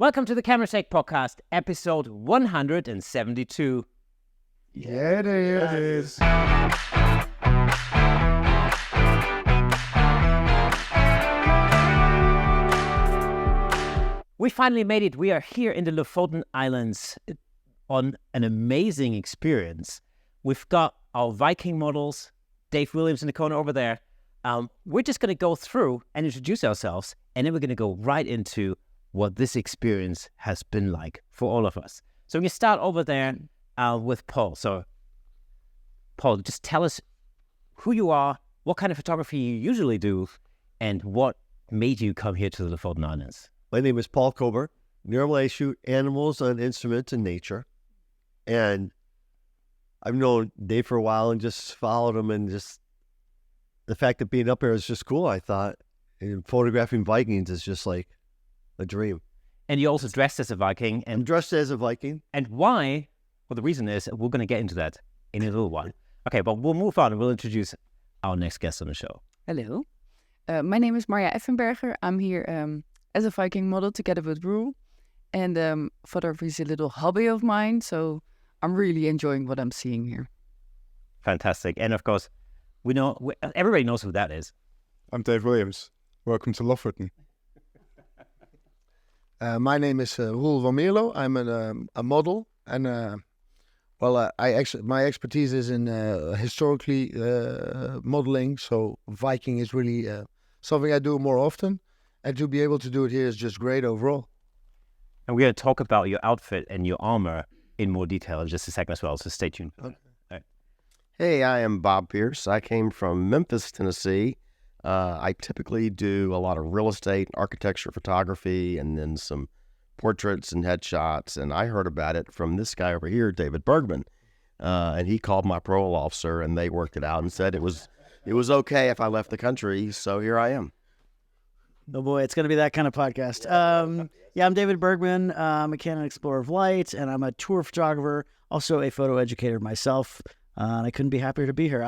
Welcome to the Camera Shake Podcast, episode 172. Yeah, it is. We finally made it. We are here in the Lofoten Islands on an amazing experience. We've got our Viking models, Dave Williams in the corner over there. We're just going to go through and introduce ourselves, and then we're going to go right into what this experience has been like for all of us. So we can start over there with Paul. So, Paul, just tell us who you are, what kind of photography you usually do, and what made you come here to the Lofoten Islands. My name is Paul Kober. Normally I shoot animals on instruments in nature. And I've known Dave for a while and just followed him, and just the fact that being up here is just cool, I thought. And photographing Vikings is just like a dream. And you also dressed as a Viking. I'm dressed as a Viking. And why? Well, the reason is we're going to get into that in a little while. Okay, but we'll move on and we'll introduce our next guest on the show. Hello. My name is Marja Effenberger. I'm here as a Viking model together with Roel. And photography is a little hobby of mine, so I'm really enjoying what I'm seeing here. Fantastic. And of course, everybody knows who that is. I'm Dave Williams. Welcome to Lofoten. My name is Roel van Mierlo. I'm a model, and my expertise is in historically modeling. So Viking is really something I do more often, and to be able to do it here is just great overall. And we're going to talk about your outfit and your armor in more detail in just a second as well. So stay tuned for that. All right. Hey, I am Bob Pierce. I came from Memphis, Tennessee. I typically do a lot of real estate, architecture, photography, and then some portraits and headshots. And I heard about it from this guy over here, David Bergman. And he called my parole officer, and they worked it out and said it was okay if I left the country. So here I am. Oh boy, it's going to be that kind of podcast. Yeah, I'm David Bergman. I'm a Canon Explorer of Light, and I'm a tour photographer, also a photo educator myself. And I couldn't be happier to be here.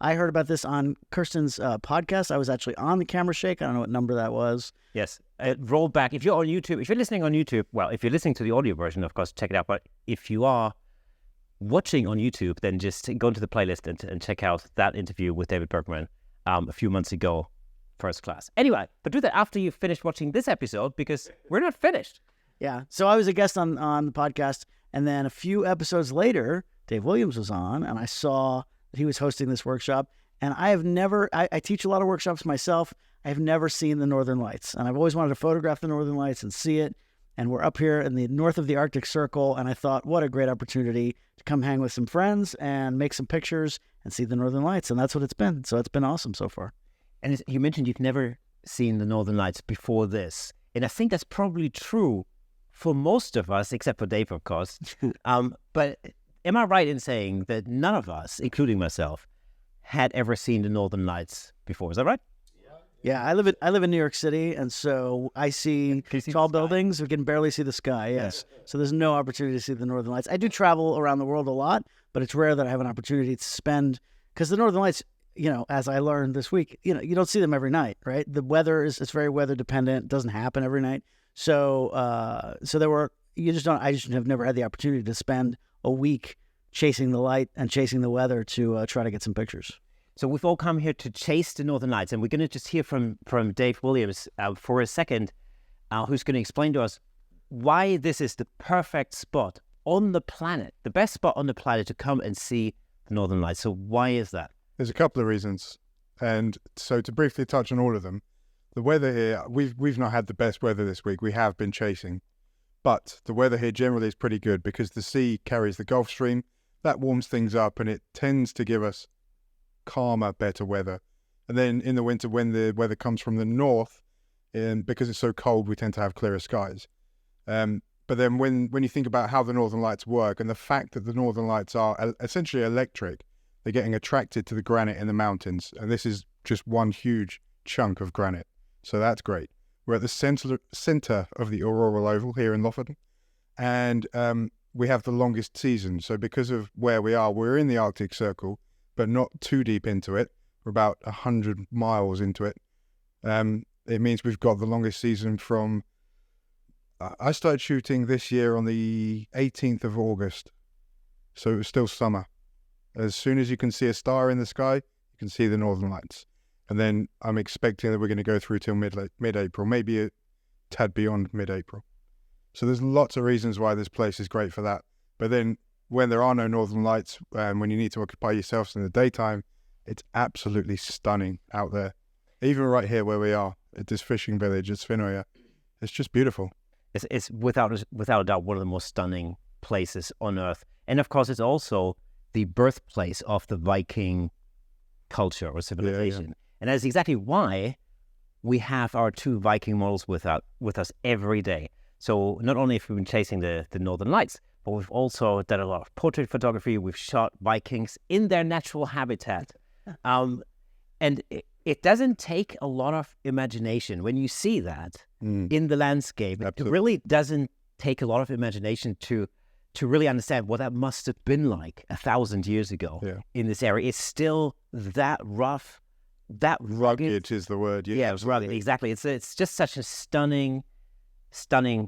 I heard about this on Kirsten's podcast. I was actually on the Camera Shake. I don't know what number that was. Yes. Roll back. If you're on YouTube, if you're listening on YouTube, well, if you're listening to the audio version, of course, check it out. But if you are watching on YouTube, then just go into the playlist and check out that interview with David Bergman a few months ago, first class. Anyway, but do that after you've finished watching this episode, because we're not finished. Yeah. So I was a guest on the podcast, and then a few episodes later, Dave Williams was on, and I saw that he was hosting this workshop. And I teach a lot of workshops myself. I have never seen the Northern Lights, and I've always wanted to photograph the Northern Lights and see it. And we're up here in the north of the Arctic Circle, and I thought, what a great opportunity to come hang with some friends and make some pictures and see the Northern Lights. And that's what it's been. So it's been awesome so far. And you mentioned you've never seen the Northern Lights before this. And I think that's probably true for most of us, except for Dave, of course. But am I right in saying that none of us, including myself, had ever seen the Northern Lights before? Is that right? Yeah, I live in New York City, and so I see tall buildings. We can barely see the sky, yes. Yeah. So there's no opportunity to see the Northern Lights. I do travel around the world a lot, but it's rare that I have an opportunity to spend, because the Northern Lights, as I learned this week, you don't see them every night, right? The weather it's very weather dependent. It doesn't happen every night. So I just have never had the opportunity to spend a week chasing the light and chasing the weather to try to get some pictures. So we've all come here to chase the Northern Lights, and we're going to just hear from Dave Williams for a second, who's going to explain to us why this is the perfect spot on the planet, the best spot on the planet to come and see the Northern Lights. So why is that? There's a couple of reasons. And so to briefly touch on all of them, the weather here, we've not had the best weather this week. We have been chasing. But the weather here generally is pretty good because the sea carries the Gulf Stream. That warms things up, and it tends to give us calmer, better weather. And then in the winter, when the weather comes from the north, because it's so cold, we tend to have clearer skies. But then when you think about how the Northern Lights work, and the fact that the Northern Lights are essentially electric, they're getting attracted to the granite in the mountains. And this is just one huge chunk of granite. So that's great. We're at the center of the auroral oval here in Lofoten. And we have the longest season. So because of where we are, we're in the Arctic Circle, but not too deep into it. We're about 100 miles into it. It means we've got the longest season from I started shooting this year on the 18th of August, so it was still summer. As soon as you can see a star in the sky, you can see the Northern Lights. And then I'm expecting that we're going to go through till mid-April, maybe a tad beyond mid-April. So there's lots of reasons why this place is great for that. But then when there are no Northern Lights, when you need to occupy yourselves in the daytime, it's absolutely stunning out there. Even right here where we are, at this fishing village, at Svinøya, it's just beautiful. It's without a doubt one of the most stunning places on Earth. And of course, it's also the birthplace of the Viking culture or civilization. Yeah. And that's exactly why we have our 2 Viking models with us every day. So not only have we been chasing the Northern Lights, but we've also done a lot of portrait photography. We've shot Vikings in their natural habitat. And it doesn't take a lot of imagination when you see that in the landscape. Absolutely. It really doesn't take a lot of imagination to really understand what that must have been like 1,000 years ago in this area. It's still that rough, that rugged. Rugged is the word. Yeah, it's rugged. Exactly. It's just such a stunning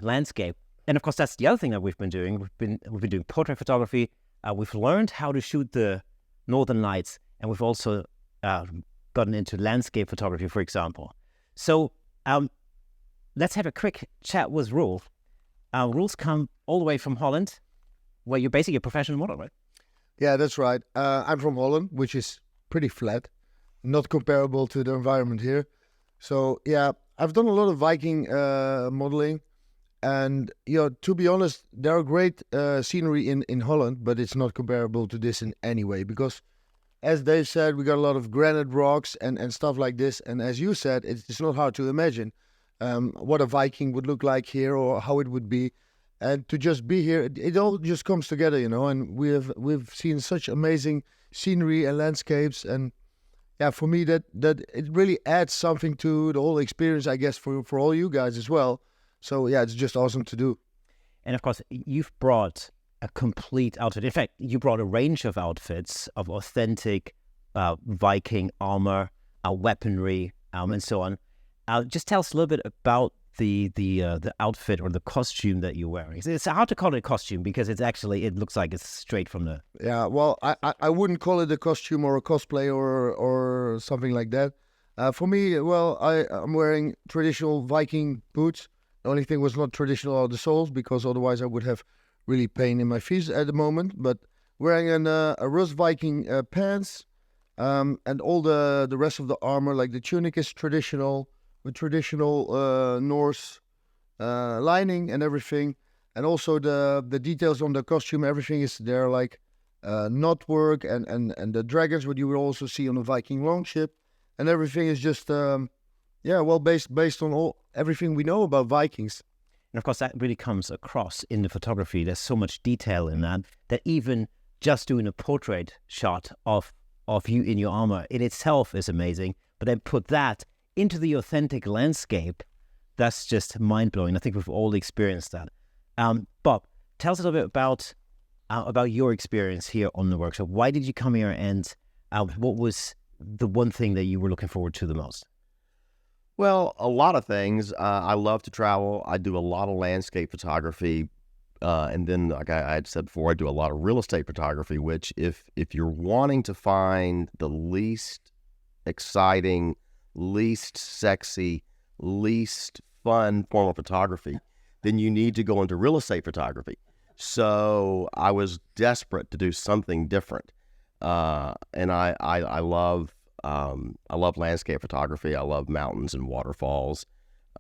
landscape. And of course, that's the other thing that we've been doing. We've been doing portrait photography. We've learned how to shoot the Northern Lights, and we've also gotten into landscape photography, for example. So let's have a quick chat with Roel. Roel's come all the way from Holland, where you're basically a professional model, right? Yeah, that's right. I'm from Holland, which is pretty flat, not comparable to the environment here. So yeah, I've done a lot of Viking modeling. And, to be honest, there are great scenery in Holland, but it's not comparable to this in any way. Because, as Dave said, we got a lot of granite rocks and stuff like this. And as you said, it's not hard to imagine what a Viking would look like here or how it would be. And to just be here, it all just comes together, And we've seen such amazing scenery and landscapes. And, yeah, for me, that it really adds something to the whole experience, I guess, for all you guys as well. So, yeah, it's just awesome to do. And, of course, you've brought a complete outfit. In fact, you brought a range of outfits of authentic Viking armor, weaponry, and so on. Just tell us a little bit about the outfit or the costume that you're wearing. It's hard to call it a costume because it looks like it's straight from the... Yeah, well, I wouldn't call it a costume or a cosplay or something like that. For me, well, I'm wearing traditional Viking boots. The only thing was not traditional are the soles, because otherwise I would have really pain in my feet at the moment. But wearing a Rus Viking pants and all the rest of the armor, like the tunic is traditional, with traditional Norse lining and everything. And also the details on the costume, everything is there, like knot work and the dragons, what you will also see on a Viking longship. And everything is just... based on everything we know about Vikings. And of course, that really comes across in the photography. There's so much detail in that even just doing a portrait shot of you in your armor in itself is amazing. But then put that into the authentic landscape, that's just mind-blowing. I think we've all experienced that. Bob, tell us a little bit about your experience here on the workshop. Why did you come here, and what was the one thing that you were looking forward to the most? Well, a lot of things. I love to travel. I do a lot of landscape photography. And then, like I had said before, I do a lot of real estate photography, which if you're wanting to find the least exciting, least sexy, least fun form of photography, then you need to go into real estate photography. So I was desperate to do something different. And I love landscape photography. I love mountains and waterfalls.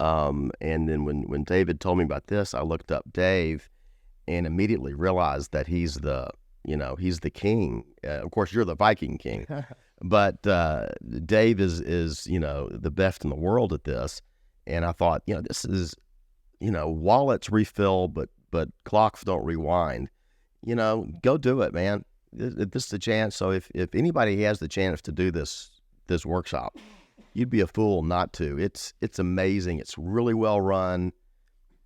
And then when David told me about this, I looked up Dave and immediately realized that he's the king. Of course, you're the Viking king, but Dave is the best in the world at this. And I thought, this is, wallets refill, but clocks don't rewind. Go do it, man. This is the chance. So if anybody has the chance to do this workshop, you'd be a fool not to. It's amazing. It's really well run.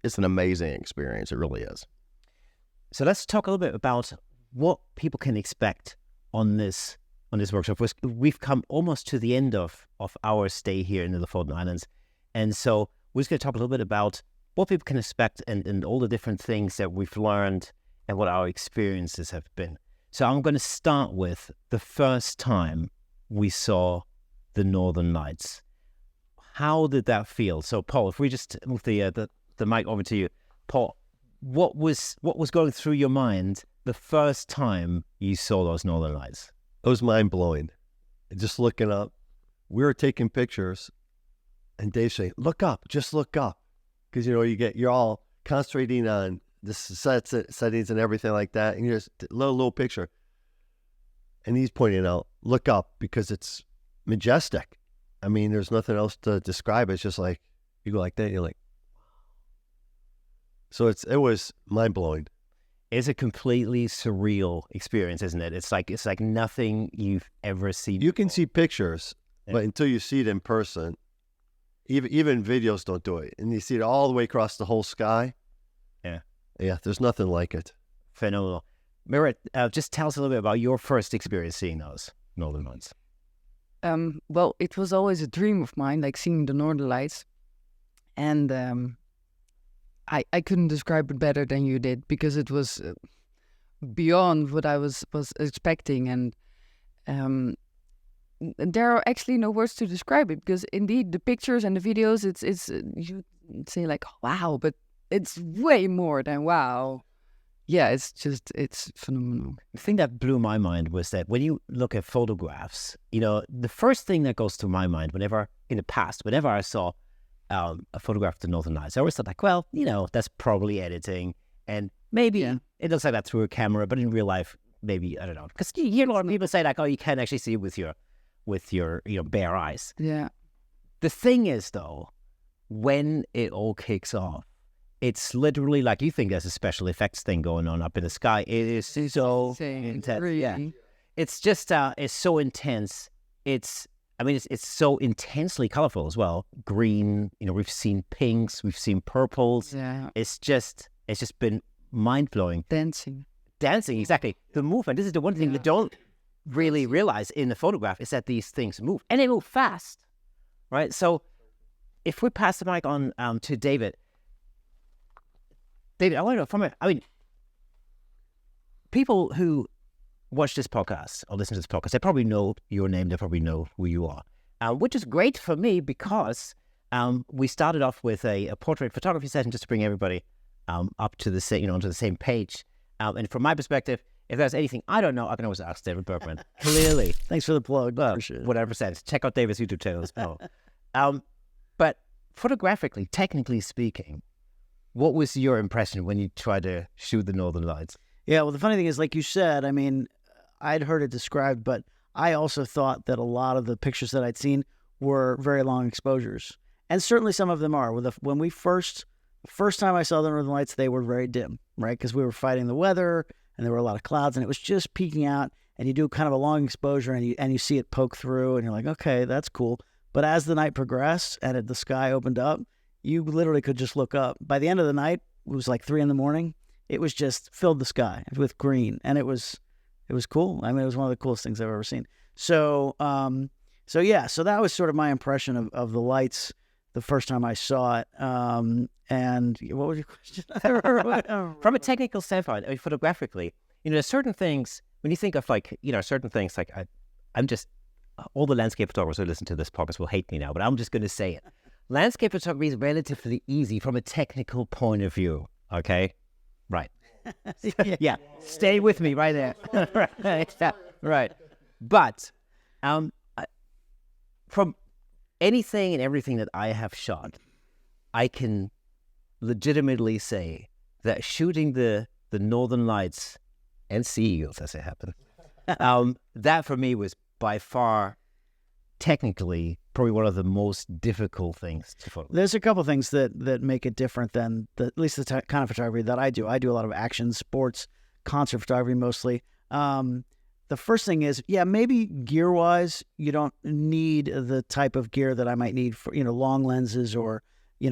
It's an amazing experience. It really is. So let's talk a little bit about what people can expect on this workshop. We've come almost to the end of our stay here in the Lofoten Islands, and so we're just going to talk a little bit about what people can expect and all the different things that we've learned and what our experiences have been. So I'm going to start with the first time we saw the Northern Lights. How did that feel? So Paul, if we just move the mic over to you. Paul, what was going through your mind the first time you saw those Northern Lights? It was mind-blowing. Just looking up, we were taking pictures, and Dave saying, "Look up, just look up," because you're all concentrating on the settings and everything like that, and you're just little picture, and he's pointing out, "Look up," because it's majestic. I mean, there's nothing else to describe it. It's just like you go like that, and you're like, so it was mind-blowing. It's a completely surreal experience, isn't it? It's like nothing you've ever seen. You can see pictures, but until you see it in person, even videos don't do it. And you see it all the way across the whole sky. Yeah, there's nothing like it. Phenomenal. Mirra, just tell us a little bit about your first experience seeing those Northern Lights. Well, it was always a dream of mine, like seeing the Northern Lights, and I couldn't describe it better than you did, because it was beyond what I was expecting, and there are actually no words to describe it, because indeed the pictures and the videos, it's you say like wow, but it's way more than wow. Yeah, it's phenomenal. The thing that blew my mind was that when you look at photographs, the first thing that goes through my mind whenever I saw a photograph of the Northern Lights, I always thought like, well, that's probably editing, and maybe it looks like that through a camera, but in real life, maybe, I don't know. Because you hear a lot of people say like, oh, you can't actually see it with your bare eyes. Yeah. The thing is, though, when it all kicks off, it's literally like you think there's a special effects thing going on up in the sky. It is so intense. Really. Yeah. It's just, it's so intense. It's so intensely colorful as well. Green, we've seen pinks, we've seen purples. Yeah. It's just been mind-blowing. Dancing, exactly. The movement, this is the one thing you don't really realize in the photograph, is that these things move. And they move fast, right? So if we pass the mic on to David. David, I want to know people who watch this podcast or listen to this podcast, they probably know your name, they probably know who you are, which is great for me, because we started off with a portrait photography session just to bring everybody up to the same, onto the same page. And from my perspective, if there's anything I don't know, I can always ask David Bergman. Clearly, Thanks for the plug. whatever sense. Check out David's YouTube channel as well. But photographically, technically speaking, what was your impression when you tried to shoot the Northern Lights? Yeah, well, the funny thing is, like you said, I mean, I'd heard it described, but I also thought that a lot of the pictures that I'd seen were very long exposures. And certainly some of them are. When we first time I saw the Northern Lights, they were very dim, right? Because we were fighting the weather, and there were a lot of clouds, and it was just peeking out, and you do kind of a long exposure, and you see it poke through, and you're like, okay, that's cool. But as the night progressed and the sky opened up, you literally could just look up. By the end of the night, it was like 3 a.m. It was just filled the sky with green, and it was cool. I mean, it was one of the coolest things I've ever seen. So that was sort of my impression of the lights the first time I saw it. And what was your question? From a technical standpoint, photographically, there's certain things when you think of certain things like I'm just all the landscape photographers who listen to this podcast will hate me now, but I'm just going to say it. Landscape photography is relatively easy from a technical point of view. Okay, right? Yeah, stay with me right there. Right, yeah, right. But from anything and everything that I have shot, I can legitimately say that shooting the Northern Lights and sea eagles, as it happened, that for me was by far technically probably one of the most difficult things to photograph. There's a couple things that make it different than at least the kind of photography that I do. I do a lot of action, sports, concert photography mostly. The first thing is, maybe gear-wise, you don't need the type of gear that I might need for, long lenses or,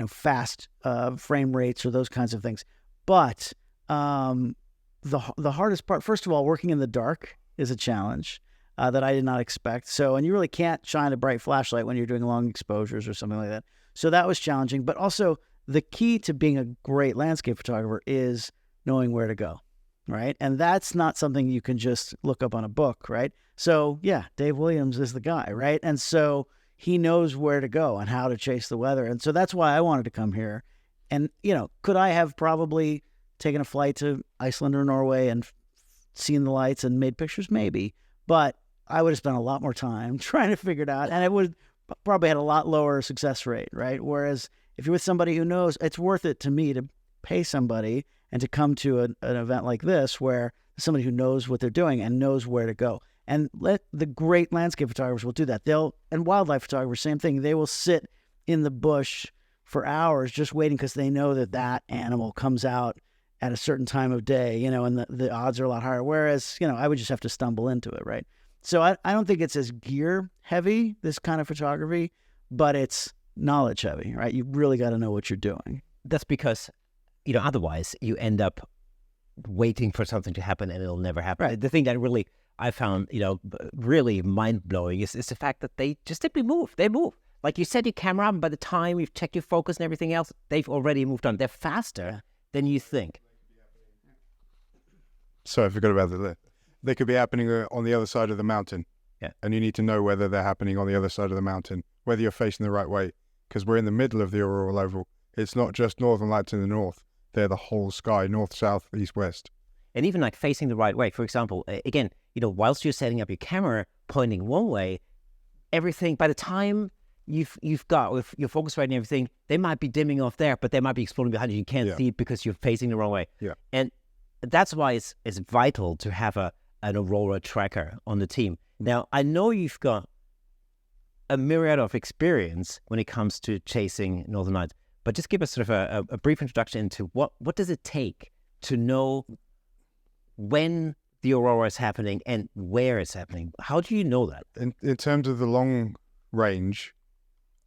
fast frame rates or those kinds of things. But the hardest part, first of all, working in the dark is a challenge that I did not expect. And you really can't shine a bright flashlight when you're doing long exposures or something like that. So that was challenging. But also the key to being a great landscape photographer is knowing where to go, right? And that's not something you can just look up on a book, right? So yeah, Dave Williams is the guy, right? And so he knows where to go and how to chase the weather. And so that's why I wanted to come here. And, could I have probably taken a flight to Iceland or Norway and seen the lights and made pictures? Maybe. But I would have spent a lot more time trying to figure it out. And it would probably had a lot lower success rate, right? Whereas if you're with somebody who knows, it's worth it to me to pay somebody and to come to an event like this where somebody who knows what they're doing and knows where to go. And let the great landscape photographers will do that. And wildlife photographers, same thing. They will sit in the bush for hours just waiting because they know that animal comes out at a certain time of day, and the odds are a lot higher. Whereas, I would just have to stumble into it, right? So I don't think it's as gear heavy, this kind of photography, but it's knowledge heavy, right? You really got to know what you're doing. That's because, otherwise you end up waiting for something to happen and it'll never happen. Right. The thing that really I found, really mind-blowing is the fact that they just simply move. They move. Like you set your camera up, and by the time you've checked your focus and everything else, they've already moved on. They're faster than you think. So I forgot about that. They could be happening on the other side of the mountain. Yeah. And you need to know whether they're happening on the other side of the mountain, whether you're facing the right way, because we're in the middle of the auroral oval. It's not just northern lights in the north. They're the whole sky, north, south, east, west. And even like facing the right way. For example, again, whilst you're setting up your camera pointing one way, everything, by the time you've got with your focus right and everything, they might be dimming off there, but they might be exploding behind you. You can't see it because you're facing the wrong way. Yeah. And that's why it's vital to have an aurora tracker on the team. Now, I know you've got a myriad of experience when it comes to chasing Northern Lights, but just give us sort of a brief introduction into what does it take to know when the aurora is happening and where it's happening. How do you know that? In terms of the long range,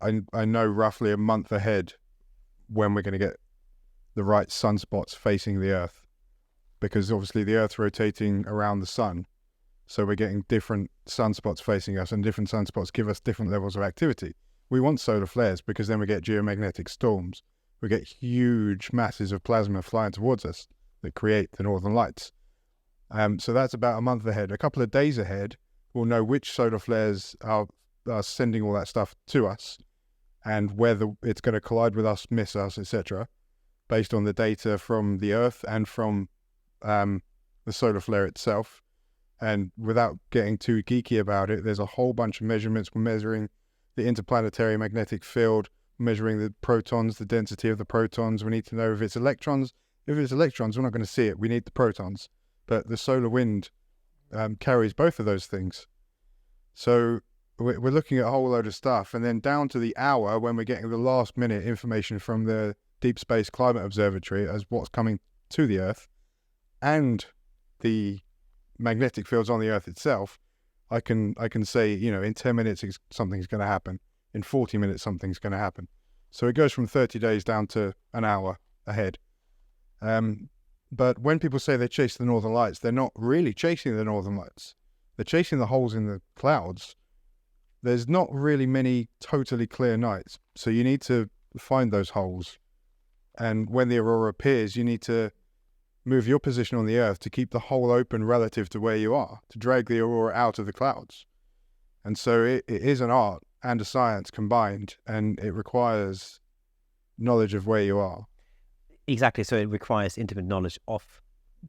I know roughly a month ahead when we're going to get the right sunspots facing the Earth, because obviously the Earth's rotating around the sun, so we're getting different sunspots facing us, and different sunspots give us different levels of activity. We want solar flares because then we get geomagnetic storms. We get huge masses of plasma flying towards us that create the northern lights. So that's about a month ahead. A couple of days ahead, we'll know which solar flares are sending all that stuff to us, and whether it's going to collide with us, miss us, etc., based on the data from the Earth and from the solar flare itself. And without getting too geeky about it, there's a whole bunch of measurements. We're measuring the interplanetary magnetic field, measuring the protons, the density of the protons. We need to know if it's electrons. If it's electrons, we're not going to see it. We need the protons. But the solar wind carries both of those things. So we're looking at a whole load of stuff. And then down to the hour when we're getting the last minute information from the Deep Space Climate Observatory as what's coming to the Earth and the magnetic fields on the Earth itself, I can say, in 10 minutes something's going to happen. In 40 minutes something's going to happen. So it goes from 30 days down to an hour ahead. But when people say they chase the northern lights, they're not really chasing the northern lights. They're chasing the holes in the clouds. There's not really many totally clear nights, so you need to find those holes. And when the aurora appears, you need to move your position on the Earth to keep the hole open relative to where you are, to drag the aurora out of the clouds. And so it is an art and a science combined, and it requires knowledge of where you are. Exactly. So it requires intimate knowledge of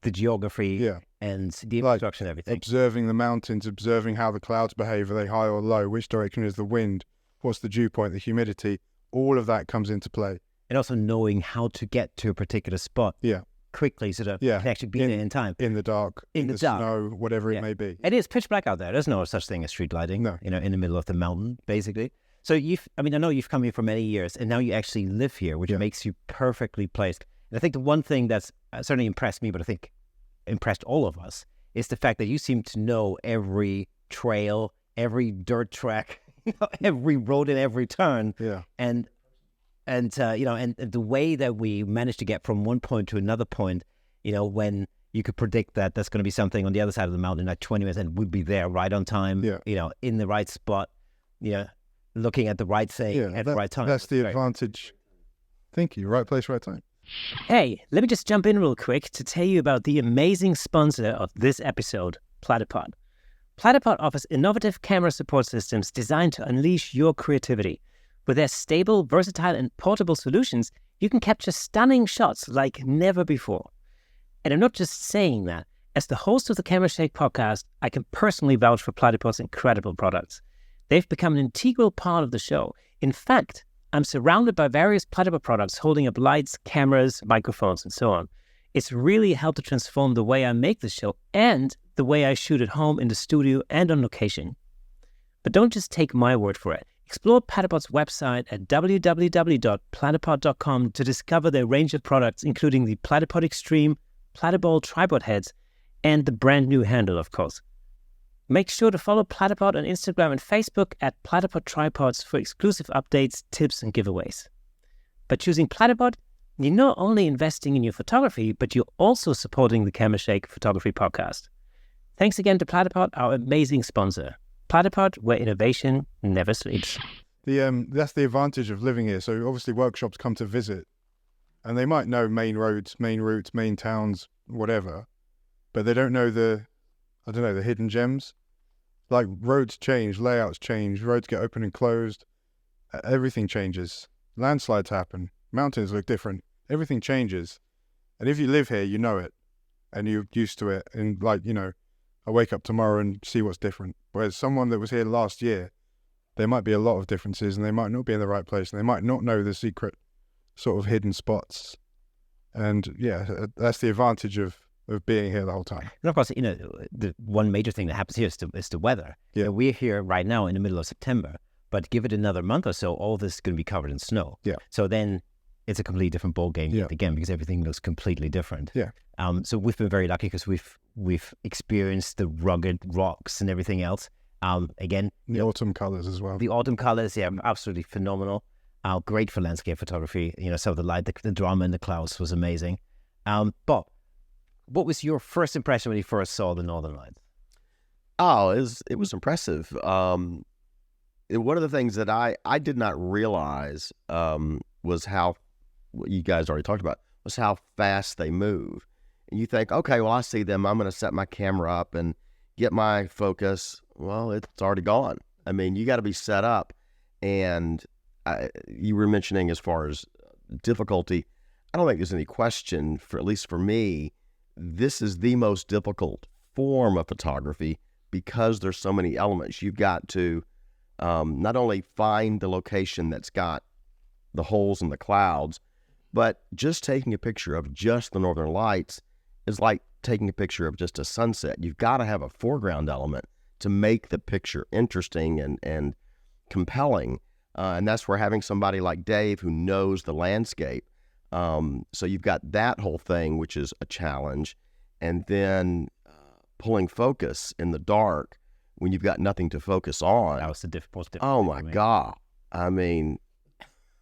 the geography and the infrastructure and everything. Observing the mountains, observing how the clouds behave. Are they high or low? Which direction is the wind? What's the dew point, the humidity? All of that comes into play. And also knowing how to get to a particular spot quickly so that you can actually be there in time. In the dark, in the snow, whatever it may be. It is pitch black out there. There's no such thing as street lighting, in the middle of the mountain, basically. So I know you've come here for many years, and now you actually live here, which makes you perfectly placed. And I think the one thing that's certainly impressed me, but I think impressed all of us, is the fact that you seem to know every trail, every dirt track, every road and every turn. Yeah. And the way that we managed to get from one point to another point, when you could predict that there's going to be something on the other side of the mountain at 20 minutes and we'd be there right on time, in the right spot, looking at the right thing at the right time. That's the advantage. Thank you. Right place, right time. Hey, let me just jump in real quick to tell you about the amazing sponsor of this episode, Platypod. Platypod offers innovative camera support systems designed to unleash your creativity. With their stable, versatile, and portable solutions, you can capture stunning shots like never before. And I'm not just saying that. As the host of the Camera Shake podcast, I can personally vouch for Platypod's incredible products. They've become an integral part of the show. In fact, I'm surrounded by various Platypod products holding up lights, cameras, microphones, and so on. It's really helped to transform the way I make the show and the way I shoot at home, in the studio, and on location. But don't just take my word for it. Explore Platypod's website at www.platypod.com to discover their range of products, including the Platypod Extreme, Platypod tripod heads, and the brand new handle, of course. Make sure to follow Platypod on Instagram and Facebook at Platypod Tripods for exclusive updates, tips, and giveaways. By choosing Platypod, you're not only investing in your photography, but you're also supporting the Camera Shake Photography Podcast. Thanks again to Platypod, our amazing sponsor. Platypod, where innovation never sleeps. That's the advantage of living here. So obviously workshops come to visit, and they might know main roads, main routes, main towns, whatever, but they don't know the hidden gems. Like roads change, layouts change, roads get open and closed, everything changes. Landslides happen, mountains look different, everything changes. And if you live here, you know it, and you're used to it. And I wake up tomorrow and see what's different. Whereas someone that was here last year, there might be a lot of differences, and they might not be in the right place, and they might not know the secret sort of hidden spots. And yeah, that's the advantage of being here the whole time. And of course, the one major thing that happens here is the weather. Yeah. We're here right now in the middle of September, but give it another month or so, all this is going to be covered in snow. Yeah. So then it's a completely different ball game again, because everything looks completely different. Yeah. So we've been very lucky because we've experienced the rugged rocks and everything else. Again, The autumn colors as well. the autumn colors, absolutely phenomenal. Great for landscape photography. Some of the light, the drama in the clouds was amazing. But what was your first impression when you first saw the Northern Lights? Oh, it was impressive. One of the things that I did not realize was how, what you guys already talked about, was how fast they move. And you think, okay, well, I see them. I'm going to set my camera up and get my focus. Well, it's already gone. I mean, you got to be set up. And you were mentioning as far as difficulty, I don't think there's any question, at least for me, this is the most difficult form of photography because there's so many elements. You've got to not only find the location that's got the holes in the clouds, but just taking a picture of just the Northern Lights is like taking a picture of just a sunset. You've got to have a foreground element to make the picture interesting and compelling. And that's where having somebody like Dave who knows the landscape. So you've got that whole thing, which is a challenge. And then pulling focus in the dark when you've got nothing to focus on. That was the most difficult. Oh my God. I mean,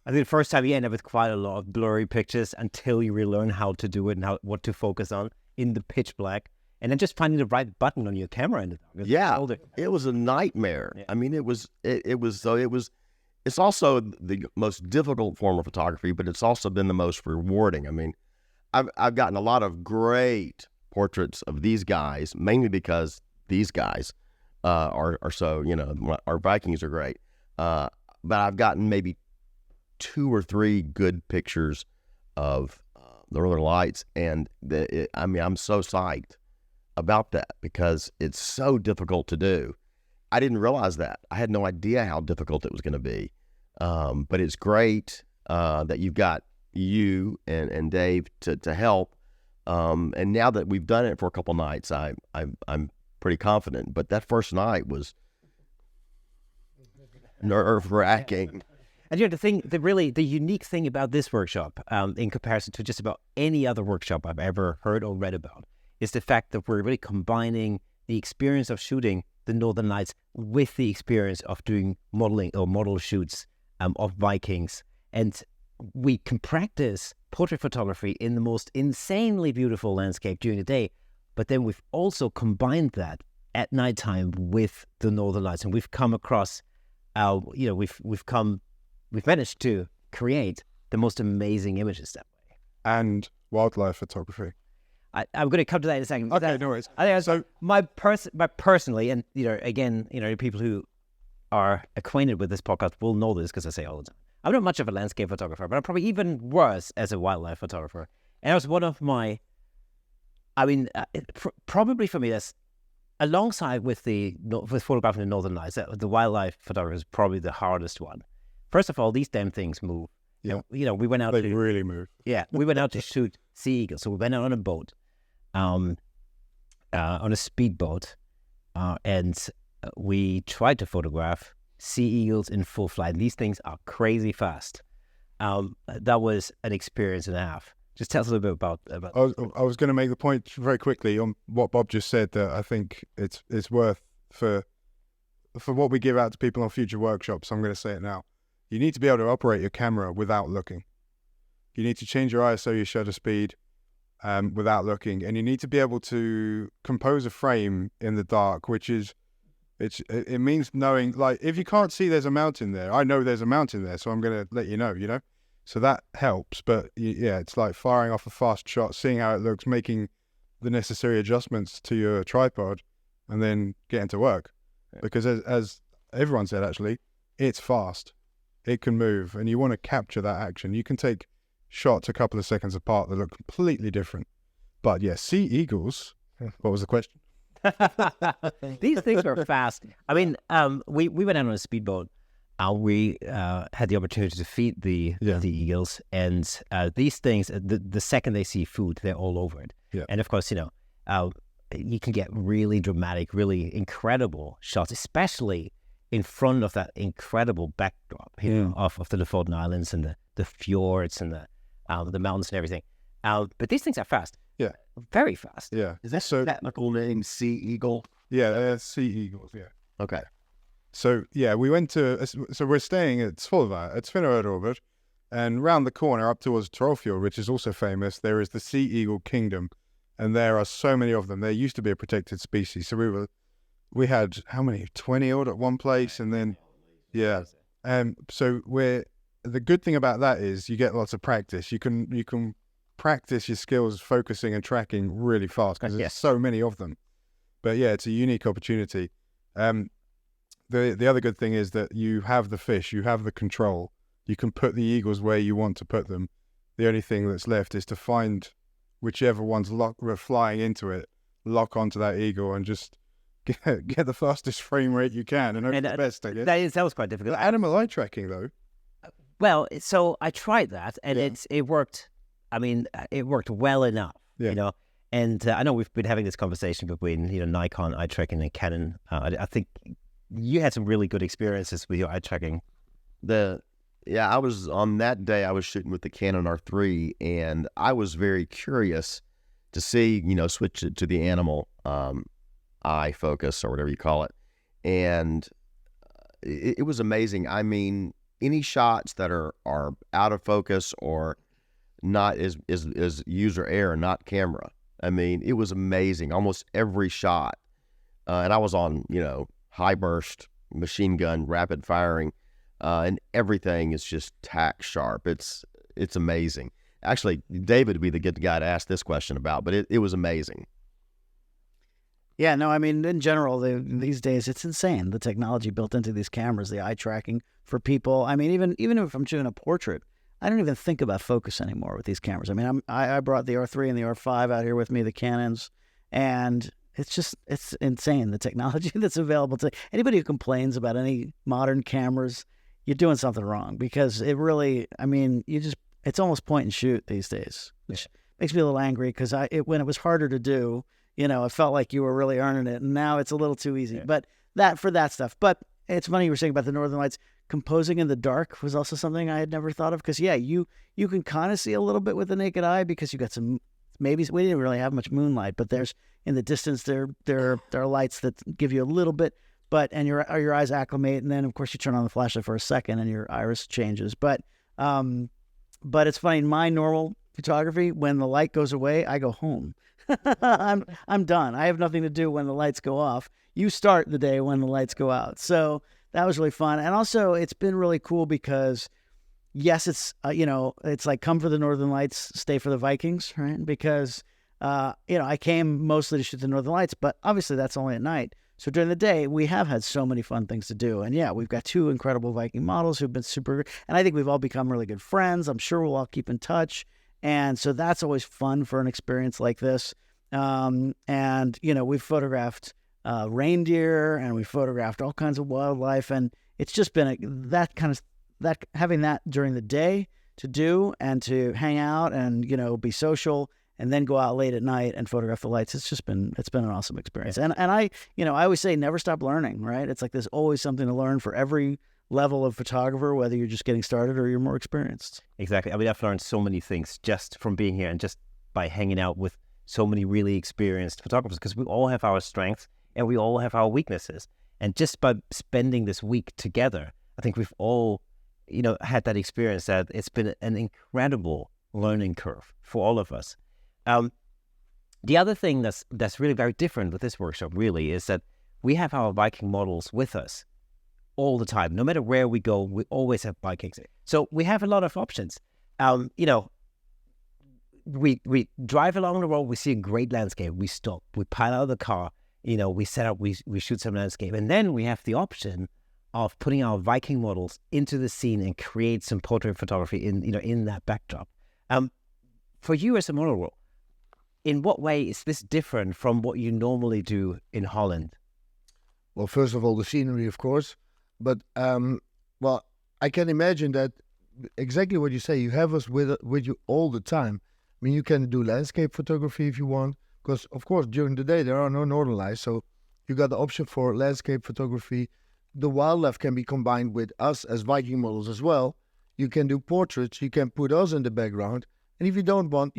I think the first time you end up with quite a lot of blurry pictures until you really learn how to do it and what to focus on in the pitch black. And then just finding the right button on your camera in the dark. Yeah, it was a nightmare. Yeah. I mean, it's also the most difficult form of photography, but it's also been the most rewarding. I mean, I've gotten a lot of great portraits of these guys, mainly because these guys are so, our Vikings are great. But I've gotten maybe 2 or 3 good pictures of the Northern Lights, and I'm so psyched about that because it's so difficult to do. I didn't realize that. I had no idea how difficult it was going to be. But it's great that you've got you and Dave to help. And now that we've done it for a couple nights, I'm pretty confident. But that first night was nerve-wracking. And the unique thing about this workshop, in comparison to just about any other workshop I've ever heard or read about, is the fact that we're really combining the experience of shooting the Northern Lights with the experience of doing modeling or model shoots of Vikings. And we can practice portrait photography in the most insanely beautiful landscape during the day, but then we've also combined that at nighttime with the Northern Lights. And we've come across, we've managed to create the most amazing images that way. And wildlife photography. I'm going to come to that in a second. Okay, no worries. I think So- my personally, and again, people who are acquainted with this podcast will know this because I say all the time. I'm not much of a landscape photographer, but I'm probably even worse as a wildlife photographer. And it was one of my, probably for me, that's alongside with photographing the Northern Lights, the wildlife photography is probably the hardest one. First of all, these damn things move. Yeah. We went out They to really move. Yeah, we went out to shoot sea eagles. So we went out on a boat, on a speedboat, and we tried to photograph sea eagles in full flight. These things are crazy fast. That was an experience and a half. Just tell us a little bit about. I was going to make the point very quickly on what Bob just said, that I think it's worth for what we give out to people on future workshops. I'm going to say it now. You need to be able to operate your camera without looking. You need to change your ISO, your shutter speed, without looking, and you need to be able to compose a frame in the dark, which is it means knowing, like, if you can't see there's a mountain there, I know there's a mountain there, so I'm going to let you know, So that helps, but yeah, it's like firing off a fast shot, seeing how it looks, making the necessary adjustments to your tripod, and then getting to work. Yeah. Because as everyone said, actually, it's fast. It can move, and you want to capture that action. You can take shots a couple of seconds apart that look completely different. But yeah, sea eagles, what was the question? These things are fast. We went out on a speedboat. We had the opportunity to feed the eagles, and these things, the second they see food, they're all over it. Yeah. And of course, you can get really dramatic, really incredible shots, especially in front of that incredible backdrop of the Lofoten Islands and the fjords and the mountains and everything. But these things are fast. Yeah. Very fast. Yeah. Is that so technical name sea eagle? Yeah, they're sea eagles, yeah. Okay. So, yeah, we went to... So we're staying at Svolvær, at Svolvær, and round the corner up towards Trollfjord, which is also famous, there is the sea eagle kingdom, and there are so many of them. There used to be a protected species. So we had, how many? 20 odd at one place, and then... Yeah. So the good thing about that is you get lots of practice. You can practice your skills focusing and tracking really fast because there's so many of them. But yeah, it's a unique opportunity. The other good thing is that you have the fish, you have the control. You can put the eagles where you want to put them. The only thing that's left is to find whichever one's flying into it, lock onto that eagle and just get the fastest frame rate you can and hope for the best, I guess. That was quite difficult. Animal eye tracking, though. Well, so I tried that, and it worked. It worked well enough, And I know we've been having this conversation between Nikon eye tracking and Canon. I think you had some really good experiences with your eye tracking. I was on that day. I was shooting with the Canon R3, and I was very curious to see, switch it to the animal eye focus or whatever you call it, and it was amazing. I mean, any shots that are out of focus or not is user error, not camera. I mean, it was amazing. Almost every shot, and I was on high burst machine gun rapid firing, and everything is just tack sharp. It's amazing. Actually, David would be the good guy to ask this question about, but it was amazing. Yeah, no, I mean, in general, these days, it's insane, the technology built into these cameras, the eye tracking for people. I mean, even if I'm shooting a portrait, I don't even think about focus anymore with these cameras. I mean, I brought the R3 and the R5 out here with me, the Canons, and it's insane, the technology that's available to anybody who complains about any modern cameras. You're doing something wrong, because it really, I mean, it's almost point and shoot these days, which makes me a little angry, because when it was harder to do, it felt like you were really earning it, and now it's a little too easy. But for that stuff. But it's funny you were saying about the Northern Lights. Composing in the dark was also something I had never thought of, because you can kind of see a little bit with the naked eye, because you got some, maybe we didn't really have much moonlight, but there's in the distance there are lights that give you a little bit, and your eyes acclimate, and then of course you turn on the flashlight for a second and your iris changes. But it's funny, in my normal photography, when the light goes away, I go home. I'm done. I have nothing to do when the lights go off. You start the day when the lights go out. So that was really fun. And also, it's been really cool because yes, it's it's like come for the Northern Lights, stay for the Vikings, right? Because I came mostly to shoot the Northern Lights, but obviously that's only at night. So during the day, we have had so many fun things to do. And yeah, we've got 2 incredible Viking models who've been super, and I think we've all become really good friends. I'm sure we'll all keep in touch. And so that's always fun for an experience like this. We've photographed reindeer, and we photographed all kinds of wildlife. And it's just been having that during the day to do and to hang out and, be social, and then go out late at night and photograph the lights. It's been an awesome experience. And I always say never stop learning, right? It's like there's always something to learn for every level of photographer, whether you're just getting started or you're more experienced. Exactly. I mean, I've learned so many things just from being here and just by hanging out with so many really experienced photographers, because we all have our strengths and we all have our weaknesses. And just by spending this week together, I think we've all, had that experience that it's been an incredible learning curve for all of us. The other thing that's really very different with this workshop really is that we have our Viking models with us all the time. No matter where we go, we always have Vikings. So we have a lot of options. We drive along the road, we see a great landscape, we stop, we pile out of the car, we set up, we shoot some landscape, and then we have the option of putting our Viking models into the scene and create some portrait photography in that backdrop. For you as a model role, in what way is this different from what you normally do in Holland? Well, first of all, the scenery, of course. But, I can imagine that exactly what you say, you have us with you all the time. I mean, you can do landscape photography if you want, because, of course, during the day, there are no northern lights. So you got the option for landscape photography. The wildlife can be combined with us as Viking models as well. You can do portraits. You can put us in the background. And if you don't want,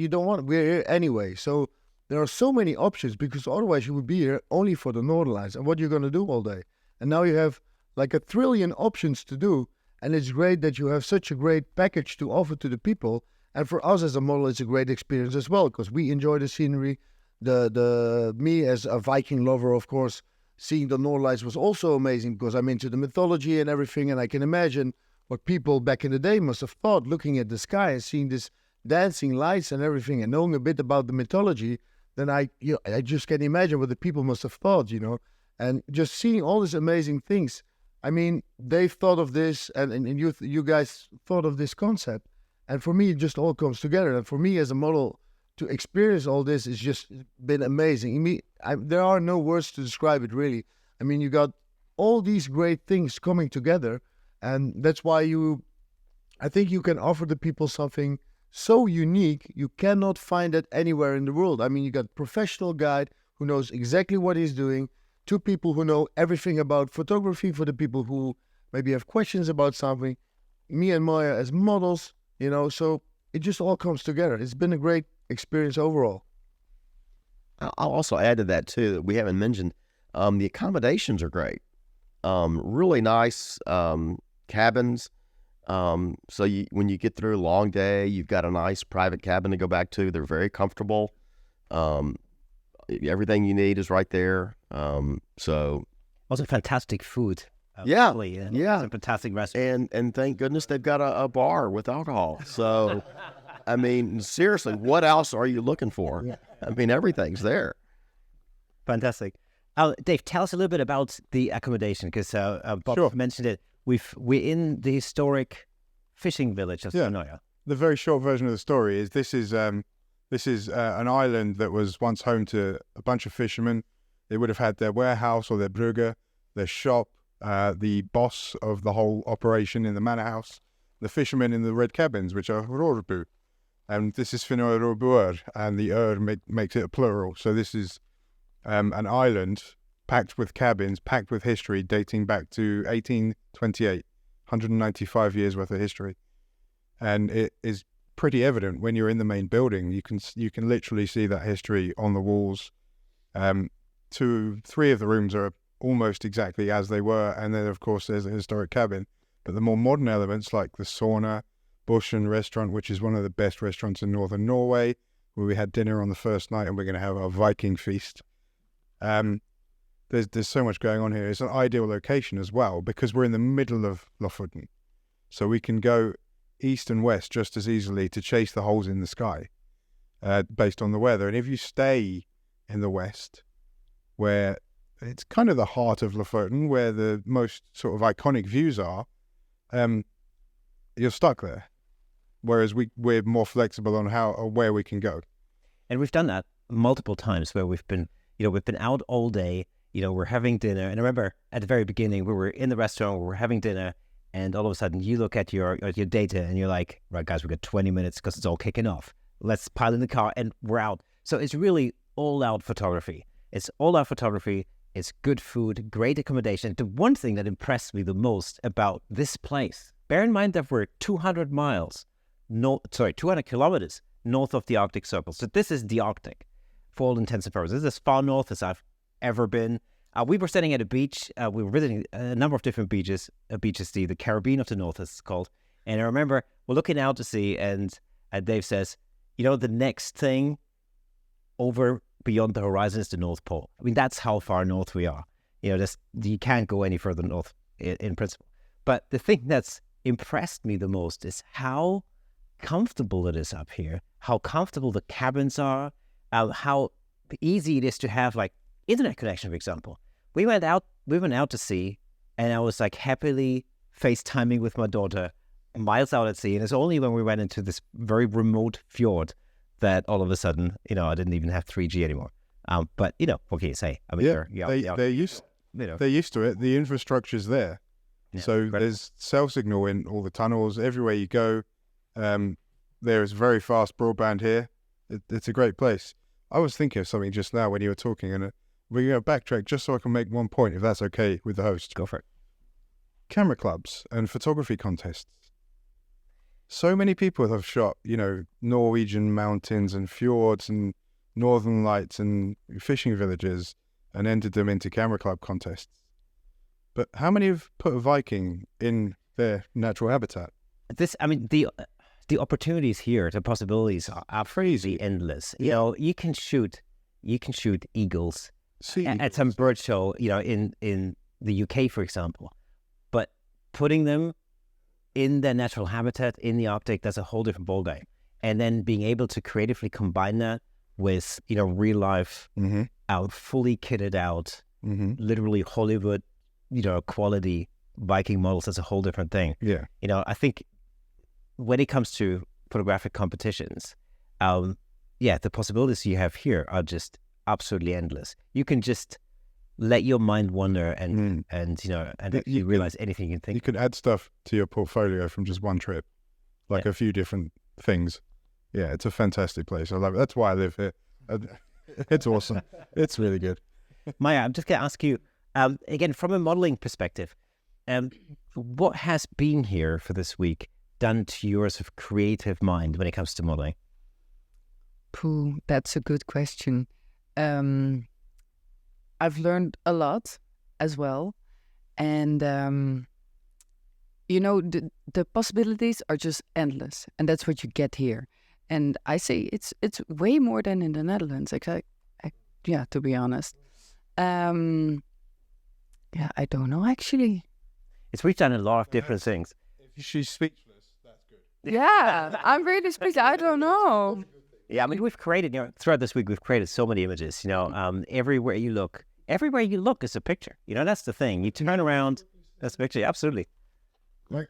we're here anyway. So there are so many options, because otherwise you would be here only for the northern lights. And what you're going to do all day. And now you have like 1 trillion options to do. And it's great that you have such a great package to offer to the people. And for us as a model, it's a great experience as well, because we enjoy the scenery. Me as a Viking lover, of course, seeing the Northern Lights was also amazing, because I'm into the mythology and everything. And I can imagine what people back in the day must have thought, looking at the sky and seeing this dancing lights and everything, and knowing a bit about the mythology. Then I just can imagine what the people must have thought, and just seeing all these amazing things. I mean, they've thought of this, and you guys thought of this concept. And for me, it just all comes together. And for me as a model, to experience all this has just been amazing. There are no words to describe it, really. I mean, you got all these great things coming together. And that's why I think you can offer the people something so unique. You cannot find it anywhere in the world. I mean, you got a professional guide who knows exactly what he's doing. 2 people who know everything about photography for the people who maybe have questions about something. Me and Marja as models, so it just all comes together. It's been a great experience overall. I'll also add to that too, that we haven't mentioned, the accommodations are great. Really nice cabins. So when you get through a long day, you've got a nice private cabin to go back to. They're very comfortable. Everything you need is right there. So Also fantastic food. Yeah. It's a fantastic restaurant. And thank goodness they've got a bar with alcohol. So, I mean, seriously, what else are you looking for? Yeah. I mean, everything's there. Fantastic. Dave, tell us a little bit about the accommodation, because Bob Sure. mentioned it. We're in the historic fishing village of Sonoya. The very short version of the story is this is an island that was once home to a bunch of fishermen. They would have had their warehouse or their brugge, their shop, the boss of the whole operation in the manor house, the fishermen in the red cabins, which are rorbu. And this is Finnøyrobuer, and the makes it a plural. So this is an island packed with cabins, packed with history dating back to 1828, 195 years worth of history. And it is pretty evident when you're in the main building. You can literally see that history on the walls. 3 of the rooms are almost exactly as they were, and then of course there's a historic cabin. But the more modern elements, like the sauna, Bushen restaurant, which is one of the best restaurants in northern Norway, where we had dinner on the first night, and we're going to have our Viking feast. There's so much going on here. It's an ideal location as well, because we're in the middle of Lofoten. So we can go east and west just as easily to chase the holes in the sky based on the weather. And if you stay in the west, where it's kind of the heart of Lofoten, where the most sort of iconic views are, you're stuck there. Whereas we're more flexible on how or where we can go. And we've done that multiple times where we've been out all day, we're having dinner. And I remember at the very beginning, we were in the restaurant, we were having dinner, and all of a sudden you look at your data and you're like, right, guys, we've got 20 minutes because it's all kicking off. Let's pile in the car and we're out. So it's really all out photography. It's all out photography. It's good food, great accommodation. The one thing that impressed me the most about this place, bear in mind that we're 200 kilometers north of the Arctic Circle. So this is the Arctic for all intents and purposes. This is as far north as I've ever been. We were sitting at a beach. We were visiting a number of different beaches. The Caribbean of the North is called. And I remember we're looking out to sea, and Dave says, the next thing over beyond the horizon is the North Pole. I mean, that's how far north we are. You can't go any further north in principle. But the thing that's impressed me the most is how comfortable it is up here, how comfortable the cabins are, how easy it is to have like internet connection, for example. We went out to sea, and I was like happily FaceTiming with my daughter miles out at sea. And it's only when we went into this very remote fjord that all of a sudden, I didn't even have 3G anymore. But what can you say? I mean, they're used to it. The infrastructure's there. Yeah, so incredible. There's cell signal in all the tunnels, everywhere you go. There's very fast broadband here. It's a great place. I was thinking of something just now when you were talking, and we're going to backtrack just so I can make one point, if that's okay with the host. Go for it. Camera clubs and photography contests. So many people have shot, Norwegian mountains and fjords and northern lights and fishing villages and entered them into camera club contests. But how many have put a Viking in their natural habitat? The opportunities here, the possibilities are absolutely endless. You can shoot eagles at some bird show, in the UK, for example. But putting them in their natural habitat in the Arctic, that's a whole different ballgame. And then being able to creatively combine that with, real life, fully kitted out, literally Hollywood, quality Viking models, that's a whole different thing. Yeah. I think when it comes to photographic competitions, the possibilities you have here are just absolutely endless. You can just let your mind wander and you realize anything you can think. You can add stuff to your portfolio from just one trip, like a few different things. Yeah, it's a fantastic place. I love it. That's why I live here. It's awesome. It's really good. Marja, I'm just going to ask you, again, from a modeling perspective, what has being here for this week done to your sort of creative mind when it comes to modeling? That's a good question. I've learned a lot as well. And, the possibilities are just endless. And that's what you get here. And I say it's way more than in the Netherlands, to be honest. I don't know, actually. We've done a lot of different things. If she's speechless, that's good. Yeah, I'm really speechless. I don't know. Yeah, I mean, we've created, throughout this week, we've created so many images, everywhere you look is a picture. That's the thing. You turn around, that's a picture. Absolutely. Like,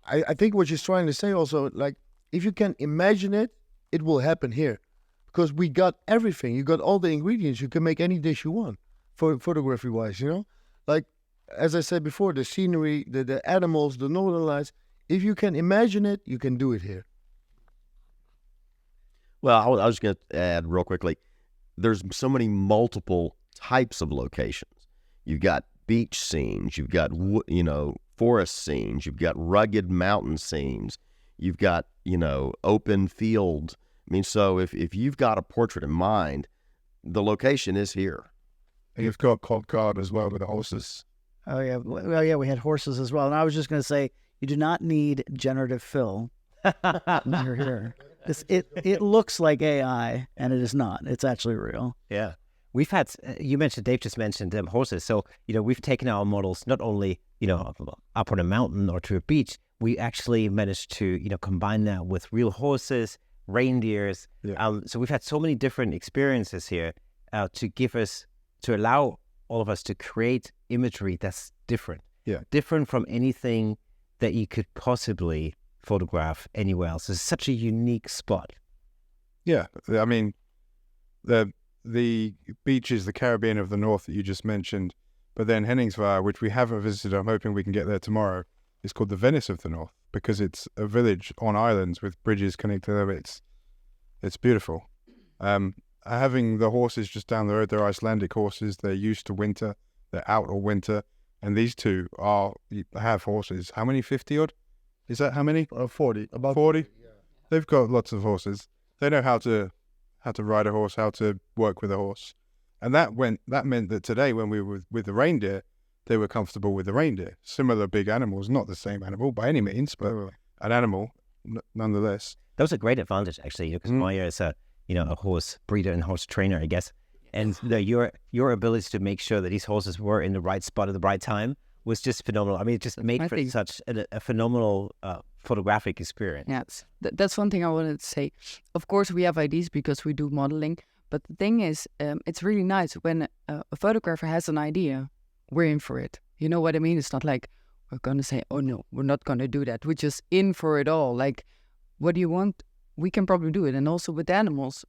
I think what she's trying to say also, like, if you can imagine it, it will happen here. Because we got everything. You got all the ingredients. You can make any dish you want, photography-wise, Like, as I said before, the scenery, the animals, the northern lights. If you can imagine it, you can do it here. Well, I was going to add real quickly, there's so many multiple types of locations. You've got beach scenes, you've got, forest scenes, you've got rugged mountain scenes, you've got, open field. I mean, so if you've got a portrait in mind, the location is here. And you've got Colcard as well with the horses. Oh, yeah. Well, yeah, we had horses as well. And I was just going to say, you do not need generative fill when you're here. It looks like AI, and it is not. It's actually real. Yeah. We've had, Dave just mentioned horses. So, we've taken our models not only, up on a mountain or to a beach. we actually managed to, combine that with real horses, reindeers. Yeah. So we've had so many different experiences here to allow all of us to create imagery that's different. Yeah. Different from anything that you could possibly photograph anywhere else. It's such a unique spot. Yeah, I mean, the beaches, the Caribbean of the North that you just mentioned, but then Henningsvær, which we haven't visited, I'm hoping we can get there tomorrow, is called the Venice of the North because it's a village on islands with bridges connecting them. It's beautiful. Having the horses just down the road, they're Icelandic horses. They're used to winter. They're out all winter. And these two have horses. How many? 50 odd? Is that how many? 40. About 40? Yeah. They've got lots of horses. They know how to ride a horse, how to work with a horse. And that meant that today when we were with the reindeer, they were comfortable with the reindeer. Similar big animals, not the same animal by any means, but an animal nonetheless. That was a great advantage, actually, because Marja is a horse breeder and horse trainer, I guess. And your ability to make sure that these horses were in the right spot at the right time was just phenomenal. I mean, it just made for such a phenomenal photographic experience. Yes, that's one thing I wanted to say. Of course, we have ideas because we do modeling. But the thing is, it's really nice when a photographer has an idea, we're in for it. You know what I mean? It's not like we're going to say, oh, no, we're not going to do that. We're just in for it all. Like, what do you want? We can probably do it. And also with animals,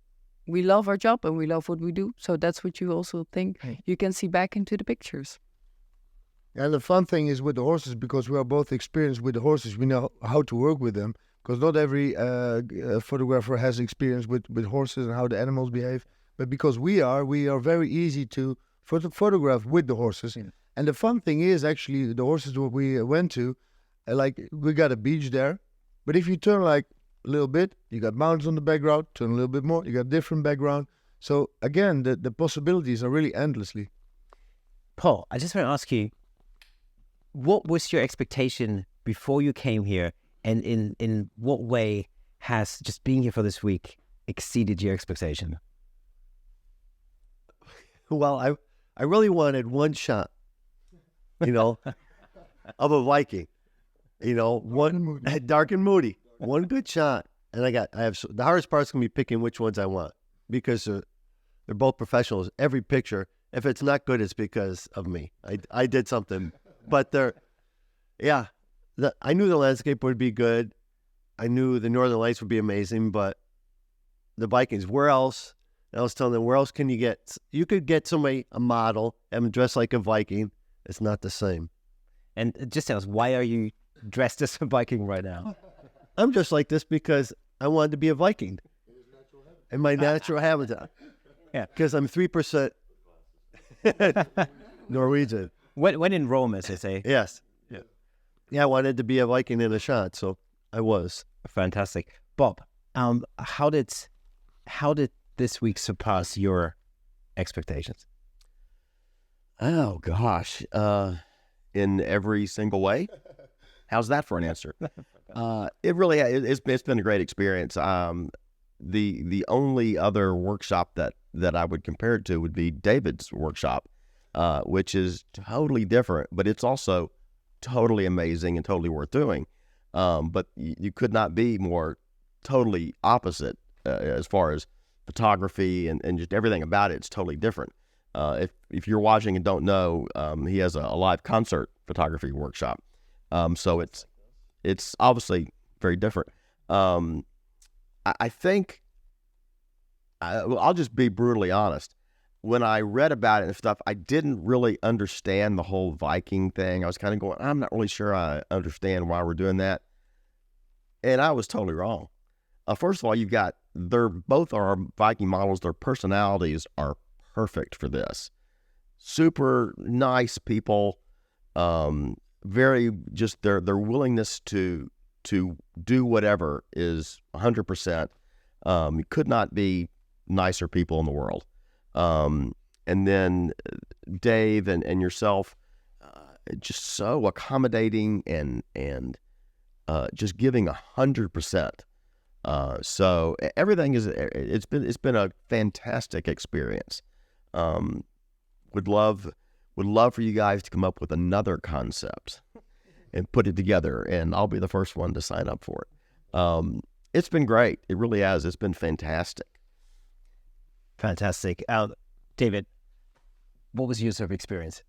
we love our job and we love what we do. So that's what you also think you can see back into the pictures. And the fun thing is with the horses, because we are both experienced with the horses, we know how to work with them. Because not every photographer has experience with horses and how the animals behave. But because we are very easy to photograph with the horses. Yeah. And the fun thing is actually the horses that we went to, like we got a beach there. But if you turn like a little bit, you got mountains on the background, turn a little bit more, you got different background. So again, the possibilities are really endlessly. Paul, I just want to ask you, what was your expectation before you came here? And in what way has just being here for this week exceeded your expectation? Well, I really wanted one shot, of a Viking, one dark and moody, one good shot. And the hardest part's going to be picking which ones I want because they're both professionals. Every picture, if it's not good, it's because of me. I did something, but I knew the landscape would be good. I knew the Northern Lights would be amazing, but the Vikings, where else? I was telling them, where else can you get? You could get somebody, a model, have them dressed like a Viking. It's not the same. And just tell us, why are you dressed as a Viking right now? I'm just like this because I wanted to be a Viking in my natural habitat. Yeah, because I'm 3% Norwegian. When in Rome, as they say. Yes. Yeah, I wanted to be a Viking in a shot, so I was. Fantastic. Bob, how did this week surpass your expectations? Oh, gosh. In every single way? How's that for an answer? It really it's been a great experience. The only other workshop that I would compare it to would be David's workshop, which is totally different, but it's also totally amazing and totally worth doing. But you could not be more totally opposite as far as photography and just everything about it. It's totally different. If you're watching and don't know, he has a live concert photography workshop. So it's obviously very different. I think I'll just be brutally honest. When I read about it and stuff, I didn't really understand the whole Viking thing. I was kind of going, I'm not really sure I understand why we're doing that. And I was totally wrong. First of all, both are Viking models. Their personalities are perfect for this. Super nice people. Very just their willingness to do whatever is 100%. You could not be nicer people in the world. And then Dave and yourself, just so accommodating and just giving 100%. So everything it's been a fantastic experience. Would love for you guys to come up with another concept and put it together, and I'll be the first one to sign up for it. It's been great. It really has. It's been fantastic. Fantastic. David, what was your sort of experience?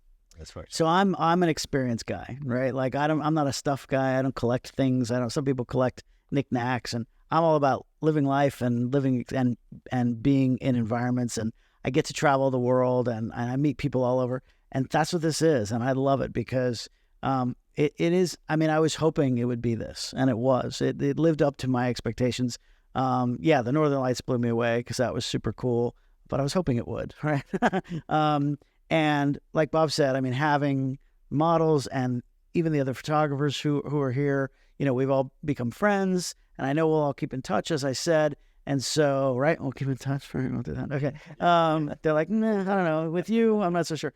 So I'm an experienced guy, right? Like I'm not a stuff guy. I don't collect things. Some people collect knickknacks, and I'm all about living life and living and being in environments, and I get to travel the world and I meet people all over, and that's what this is, and I love it because it is. I mean, I was hoping it would be this, and it was. It lived up to my expectations. The Northern Lights blew me away because that was super cool, but I was hoping it would, right? And like Bob said, I mean, having models and even the other photographers who are here, we've all become friends, and I know we'll all keep in touch, as I said. And so, right, we'll keep in touch. We'll do that. Okay. They're like, nah, I don't know. With you, I'm not so sure.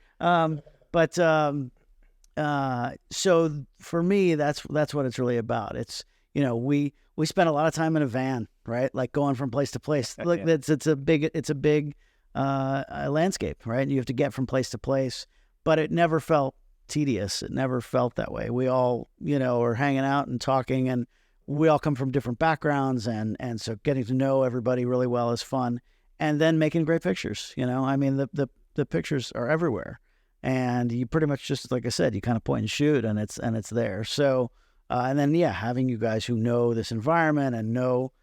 So for me, that's what it's really about. It's, we spend a lot of time in a van, right? Like going from place to place. Look, it's a big landscape, right? You have to get from place to place, but it never felt tedious. It never felt that way. We all, are hanging out and talking, and we all come from different backgrounds, and so getting to know everybody really well is fun. And then making great pictures, I mean, the pictures are everywhere, and you pretty much just, like I said, you kind of point and shoot, and it's there. So, and then, having you guys who know this environment and know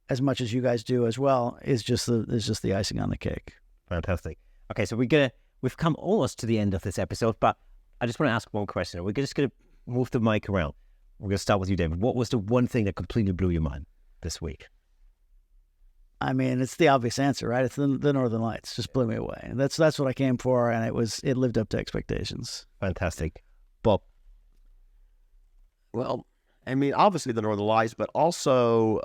as much as you guys do as well is just the icing on the cake. Fantastic. Okay, so we've come almost to the end of this episode, but I just want to ask one question. We're just going to move the mic around. We're going to start with you, David. What was the one thing that completely blew your mind this week? I mean, it's the obvious answer, right? It's the Northern Lights. Just blew me away. And that's what I came for, and it lived up to expectations. Fantastic. Bob? Well, I mean, obviously the Northern Lights, but also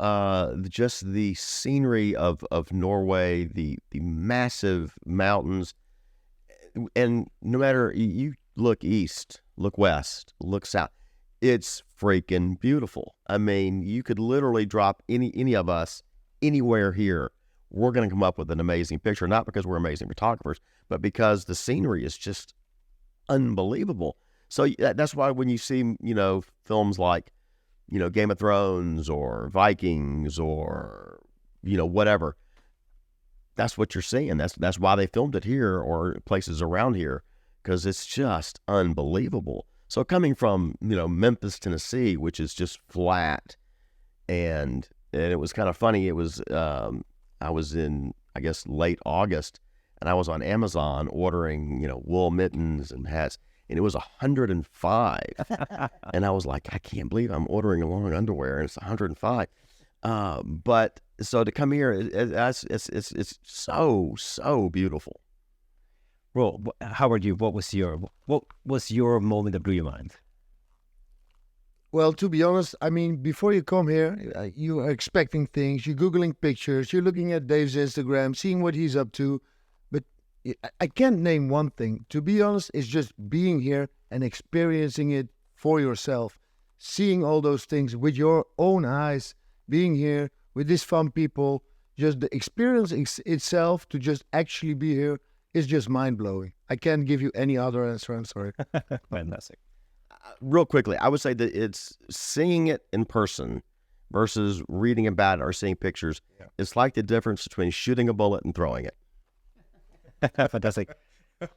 just the scenery of Norway, the massive mountains. And no matter, you look east, look west, look south, it's freaking beautiful. I mean, you could literally drop any of us anywhere here. We're going to come up with an amazing picture, not because we're amazing photographers, but because the scenery is just unbelievable. So that's why when you see, films like, Game of Thrones or Vikings or, whatever, that's what you're seeing. That's why they filmed it here or places around here, because it's just unbelievable. So coming from, Memphis, Tennessee, which is just flat, and it was kind of funny. It was, I was in, I guess, late August, and I was on Amazon ordering, wool mittens and hats, and it was 105. And I was like, I can't believe I'm ordering long underwear, and it's 105. But so to come here, it's so beautiful. Roel, Howard, what was your moment that blew your mind? Well, to be honest, I mean, before you come here, you are expecting things. You're Googling pictures. You're looking at Dave's Instagram, seeing what he's up to. But I can't name one thing. To be honest, it's just being here and experiencing it for yourself. Seeing all those things with your own eyes, being here with these fun people. Just the experience itself to just actually be here is just mind-blowing. I can't give you any other answer. I'm sorry. Fantastic. Real quickly, I would say that it's seeing it in person versus reading about it or seeing pictures. Yeah. It's like the difference between shooting a bullet and throwing it. Fantastic.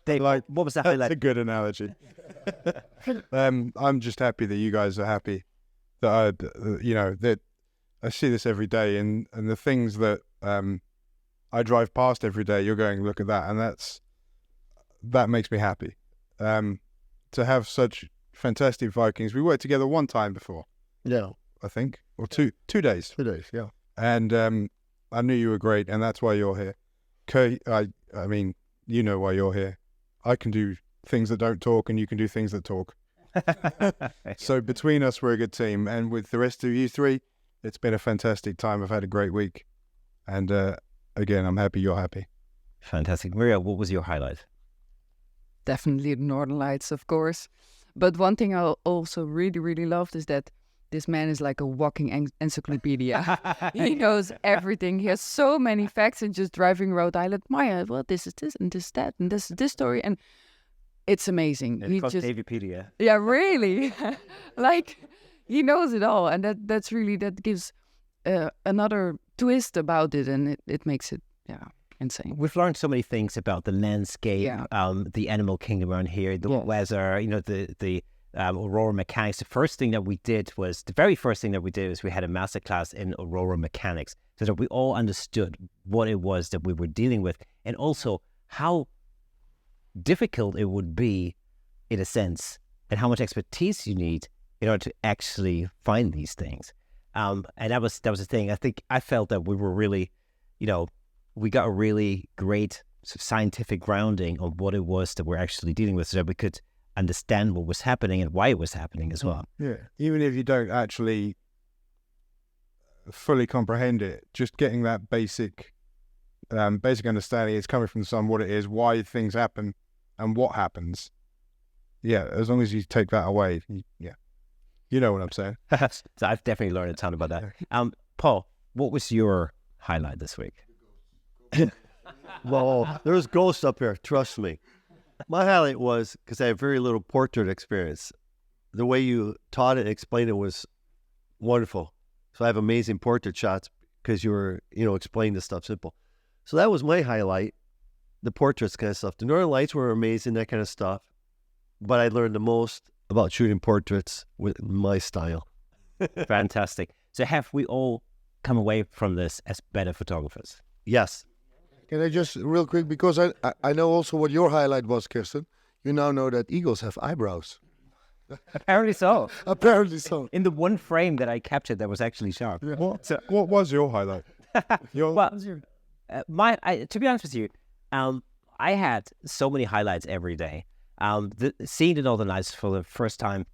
Dave, what was that? That's a good analogy. I'm just happy that you guys are happy. That that I see this every day, and the things that I drive past every day, you're going, look at that, and that makes me happy. To have such fantastic Vikings. We worked together one time before. Yeah. I think. Or two days. 2 days, yeah. And I knew you were great, and that's why you're here. I mean, you know why you're here. I can do things that don't talk, and you can do things that talk. So between us, we're a good team. And with the rest of you three, it's been a fantastic time. I've had a great week. And again, I'm happy you're happy. Fantastic. Maria, what was your highlight? Definitely the Northern Lights, of course. But one thing I also really, really loved is that this man is like a walking encyclopedia. He knows everything. He has so many facts, and just driving Rhode Island, Marja, well, this is this, and this is that, and this is this story. And It's amazing. It's called Davipedia. Yeah, really. Like, he knows it all, and that gives another twist about it, and it makes it insane. We've learned so many things about the landscape, the animal kingdom around here, the weather, the aurora mechanics. The very first thing that we did was we had a masterclass in aurora mechanics, so that we all understood what it was that we were dealing with, and also how difficult it would be, in a sense, and how much expertise you need in order to actually find these things. And that was the thing. I felt that we were really, we got a really great scientific grounding on what it was that we're actually dealing with, so that we could understand what was happening and why it was happening as well. Yeah, even if you don't actually fully comprehend it, just getting that basic understanding is coming from the sun, what it is, why things happen, and what happens. Yeah, as long as you take that away, you know what I'm saying. So I've definitely learned a ton about that. Paul, what was your highlight this week? Well, there's ghosts up here, trust me. My highlight was, because I have very little portrait experience, the way you taught it and explained it was wonderful. So I have amazing portrait shots because you were, explaining this stuff simple. So that was my highlight, the portraits kind of stuff. The Northern Lights were amazing, that kind of stuff. But I learned the most about shooting portraits with my style. Fantastic. So have we all come away from this as better photographers? Yes. Can I just real quick, because I know also what your highlight was, Kirsten. You now know that eagles have eyebrows. Apparently so. Apparently so. In the one frame that I captured that was actually sharp. Yeah. What was your highlight? To be honest with you, I had so many highlights every day. Seeing the Northern Lights for the first time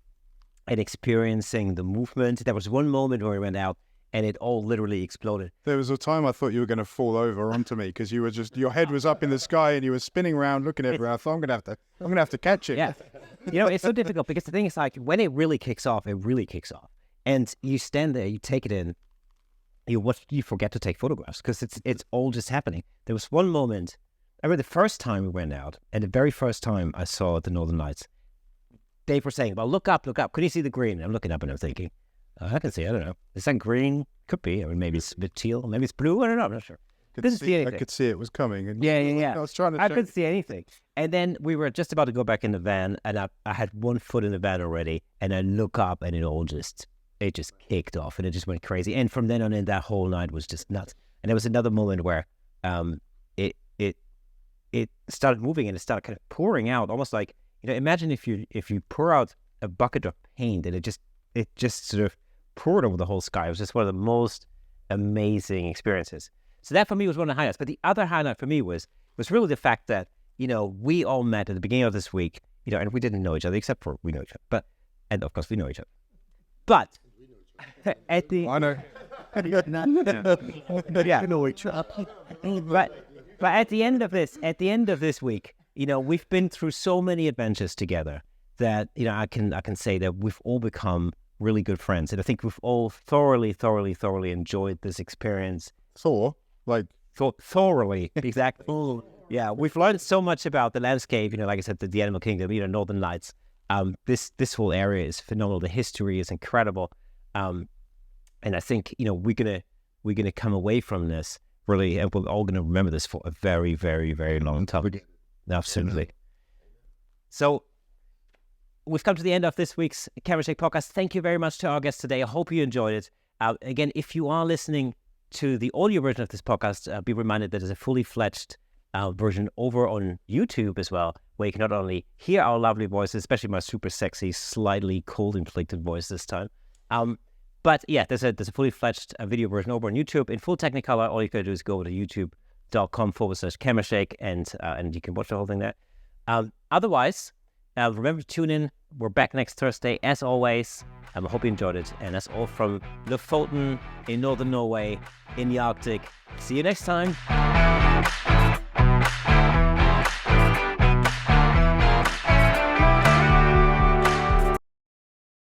and experiencing the movement. There was one moment where we went out and it all literally exploded. There was a time I thought you were going to fall over onto me because you were your head was up in the sky and you were spinning around looking everywhere. I thought I'm going to have to catch it. Yeah, it's so difficult because the thing is, like, when it really kicks off, and you stand there, you take it in, you forget to take photographs because it's all just happening. There was one moment. I remember the first time we went out, and the very first time I saw the Northern Lights, Dave was saying, "Well, look up. Can you see the green?" And I'm looking up and I'm thinking, I can see. I don't know. Is that green? Could be. I mean, maybe it's a bit teal. Maybe it's blue. I don't know. I'm not sure. I could see it was coming. And yeah. I was trying to. I couldn't see anything. And then we were just about to go back in the van, and I had one foot in the van already, and I look up, and it just kicked off, and it just went crazy. And from then on in, that whole night was just nuts. And there was another moment where it started moving, and it started kind of pouring out, almost like, imagine if you pour out a bucket of paint, and it just sort of poured over the whole sky. It was just one of the most amazing experiences. So that for me was one of the highlights. But the other highlight for me was really the fact that, we all met at the beginning of this week, and we didn't know each other, except for we know each other. And of course we know each other. But at the... I know. Yeah. Know each other. But at the end of this week, we've been through so many adventures together that, I can say that we've all become really good friends. And I think we've all thoroughly enjoyed this experience. Thoroughly, exactly. Yeah, we've learned so much about the landscape, like I said, the animal kingdom, Northern Lights. This whole area is phenomenal. The history is incredible. And I think, we're gonna come away from this really, and we're all gonna remember this for a very, very, very long time. Absolutely. So we've come to the end of this week's Camera Shake podcast. Thank you very much to our guests today. I hope you enjoyed it. Again, if you are listening to the audio version of this podcast, be reminded that there's a fully fledged version over on YouTube as well, where you can not only hear our lovely voices, especially my super sexy, slightly cold inflected voice this time, but yeah, there's a fully fledged video version over on YouTube in full Technicolor. All you gotta do is go to youtube.com/Camera Shake, and you can watch the whole thing there. Otherwise, remember to tune in. We're back next Thursday, as always. I hope you enjoyed it. And that's all from Lofoten in northern Norway, in the Arctic. See you next time.